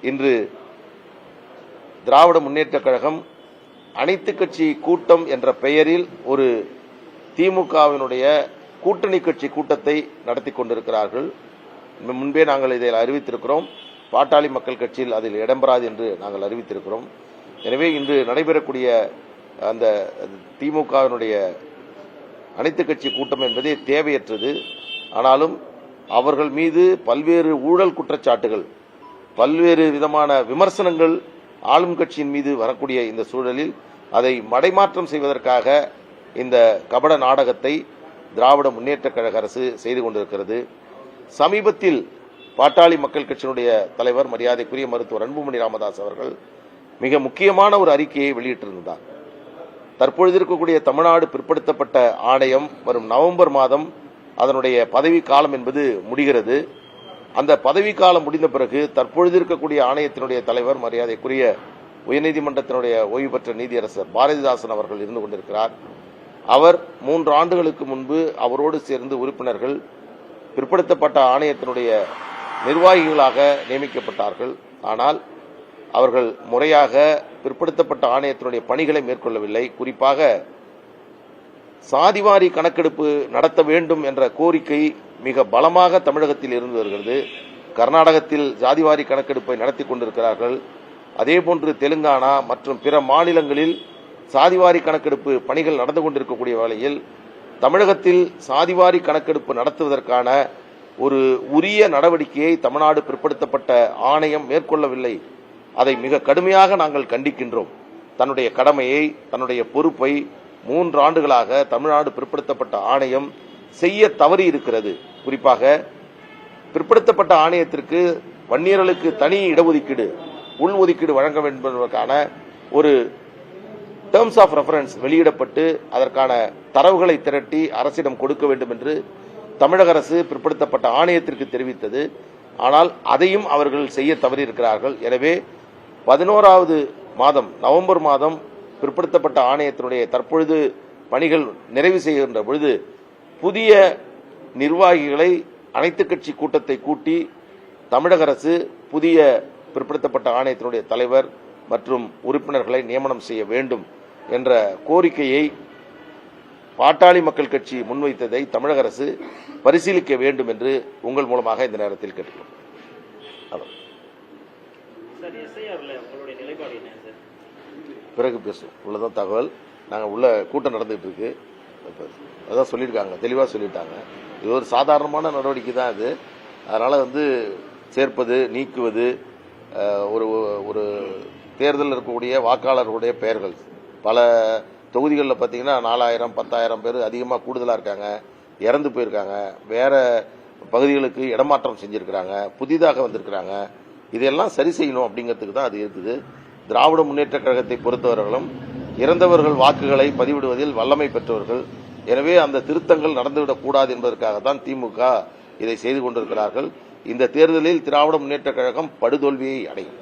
இன்று திராவிட முன்னேற்றக் கழகம் அனைத்து கட்சி கூட்டம் என்ற பெயரில் ஒரு திமுகவினுடைய கூட்டணி கட்சி கூட்டத்தை நடத்தி கொண்டிருக்கிறார்கள். முன்பே நாங்கள் இதை அறிவித்திருக்கிறோம். பாட்டாளி மக்கள் கட்சியில் அதில் இடம்பெறாது என்று நாங்கள் அறிவித்திருக்கிறோம். எனவே இன்று நடைபெறக்கூடிய அந்த திமுகவினுடைய அனைத்து கட்சி கூட்டம் என்பதே தேவையற்றது. ஆனாலும் அவர்கள் மீது பல்வேறு ஊழல் குற்றச்சாட்டுகள், பல்வேறு விதமான விமர்சனங்கள் ஆளும் கட்சியின் மீது வரக்கூடிய இந்த சூழலில் அதை மடைமாற்றம் செய்வதற்காக இந்த கபட நாடகத்தை திராவிட முன்னேற்றக் கழக அரசு செய்து கொண்டிருக்கிறது. சமீபத்தில் பாட்டாளி மக்கள் கட்சியினுடைய தலைவர் மரியாதைக்குரிய மருத்துவர் அன்புமணி ராமதாஸ் அவர்கள் மிக முக்கியமான ஒரு அறிக்கையை வெளியிட்டிருந்தார். தற்பொழுது இருக்கக்கூடிய தமிழ்நாடு பிற்படுத்தப்பட்ட ஆணையம் வரும் நவம்பர் மாதம் அதனுடைய பதவி காலம் என்பது முடிகிறது. அந்த பதவி காலம் முடிந்த பிறகு தற்பொழுது இருக்கக்கூடிய ஆணையத்தினுடைய தலைவர் மரியாதைக்குரிய உயர்நீதிமன்றத்தினுடைய ஓய்வு பெற்ற நீதியரசர் பாரதிதாசன் அவர்கள் இருந்து கொண்டிருக்கிறார். அவர் 3 ஆண்டுகளுக்கு முன்பு அவரோடு சேர்ந்து உறுப்பினர்கள் பிற்படுத்தப்பட்ட ஆணையத்தினுடைய நிர்வாகிகளாக நியமிக்கப்பட்டார்கள். ஆனால் அவர்கள் முறையாக பிற்படுத்தப்பட்ட ஆணையத்தினுடைய பணிகளை மேற்கொள்ளவில்லை. குறிப்பாக சாதிவாரி கணக்கெடுப்பு நடத்த வேண்டும் என்ற கோரிக்கை மிக பலமாக தமிழகத்தில் இருந்து வருகிறது. கர்நாடகத்தில் ஜாதிவாரி கணக்கெடுப்பை நடத்தி கொண்டிருக்கிறார்கள். அதேபோன்று தெலுங்கானா மற்றும் பிற மாநிலங்களில் சாதிவாரி கணக்கெடுப்பு பணிகள் நடந்து கொண்டிருக்கக்கூடிய வேளையில் தமிழகத்தில் சாதிவாரி கணக்கெடுப்பு நடத்துவதற்கான ஒரு உரிய நடவடிக்கையை தமிழ்நாடு பிற்படுத்தப்பட்ட ஆணையம் மேற்கொள்ளவில்லை. அதை மிக கடுமையாக நாங்கள் கண்டிக்கின்றோம். தன்னுடைய கடமையை, தன்னுடைய பொறுப்பை 3 ஆண்டுகளாக தமிழ்நாடு பிற்படுத்தப்பட்ட ஆணையம் செய்ய தவறி இருக்கிறது. குறிப்பாக பிற்படுத்தப்பட்ட ஆணையத்திற்கு வன்னியர்களுக்கு தனி இடஒதுக்கீடு, உள்ஒதுக்கீடு வழங்க வேண்டும் என்பதற்கான ஒரு டேர்ம்ஸ் ஆஃப் ரெஃபரன்ஸ் வெளியிடப்பட்டு அதற்கான தரவுகளை திரட்டி அரசிடம் கொடுக்க வேண்டும் என்று தமிழக அரசு பிற்படுத்தப்பட்ட ஆணையத்திற்கு தெரிவித்தது. ஆனால் அதையும் அவர்கள் செய்ய தவறியிருக்கிறார்கள். எனவே 11வது மாதம் நவம்பர் மாதம் பிற்படுத்தப்பட்ட ஆணையத்தினுடைய தற்பொழுது பணிகள் நிறைவு செய்கின்ற பொழுது புதிய நிர்வாகிகளை அனைத்து கட்சி கூட்டத்தை கூட்டி தமிழக அரசு புதிய பிற்படுத்தப்பட்ட ஆணையத்தினுடைய தலைவர் மற்றும் உறுப்பினர்களை நியமனம் செய்ய வேண்டும் என்ற கோரிக்கையை பாட்டாளி மக்கள் கட்சி முன்வைத்ததை தமிழக அரசு பரிசீலிக்க வேண்டும் என்று உங்கள் மூலமாக இந்த நேரத்தில் கேட்டுக்கிறோம். பிறகு பேசும் உள்ளதான் தகவல். நாங்கள் உள்ள கூட்டம் நடந்துகிட்டு இருக்கு. அதான் சொல்லியிருக்காங்க, தெளிவாக சொல்லிட்டாங்க. இது ஒரு சாதாரணமான நடவடிக்கை தான் இது. அதனால சேர்ப்பது, நீக்குவது, ஒரு தேர்தலில் இருக்கக்கூடிய வாக்காளர்களுடைய பெயர்கள் பல தொகுதிகளில் பார்த்தீங்கன்னா 4000 10,000 பேர் அதிகமாக கூடுதலாக இருக்காங்க, இறந்து போயிருக்காங்க, வேற பகுதிகளுக்கு இடமாற்றம் செஞ்சிருக்கிறாங்க, புதிதாக வந்திருக்கிறாங்க. இதெல்லாம் சரி செய்யணும் அப்படிங்கிறதுக்கு தான் அது இருக்குது. திராவிட முன்னேற்ற கழகத்தை பொறுத்தவர்களும் இறந்தவர்கள் வாக்குகளை பதிவிடுவதில் வல்லமை பெற்றவர்கள். எனவே அந்த திருத்தங்கள் நடந்துவிடக் கூடாது என்பதற்காக தான் திமுக இதை செய்து கொண்டிருக்கிறார்கள். இந்த தேர்தலில் திராவிட முன்னேற்ற கழகம் படுதோல்வியை அடையும்.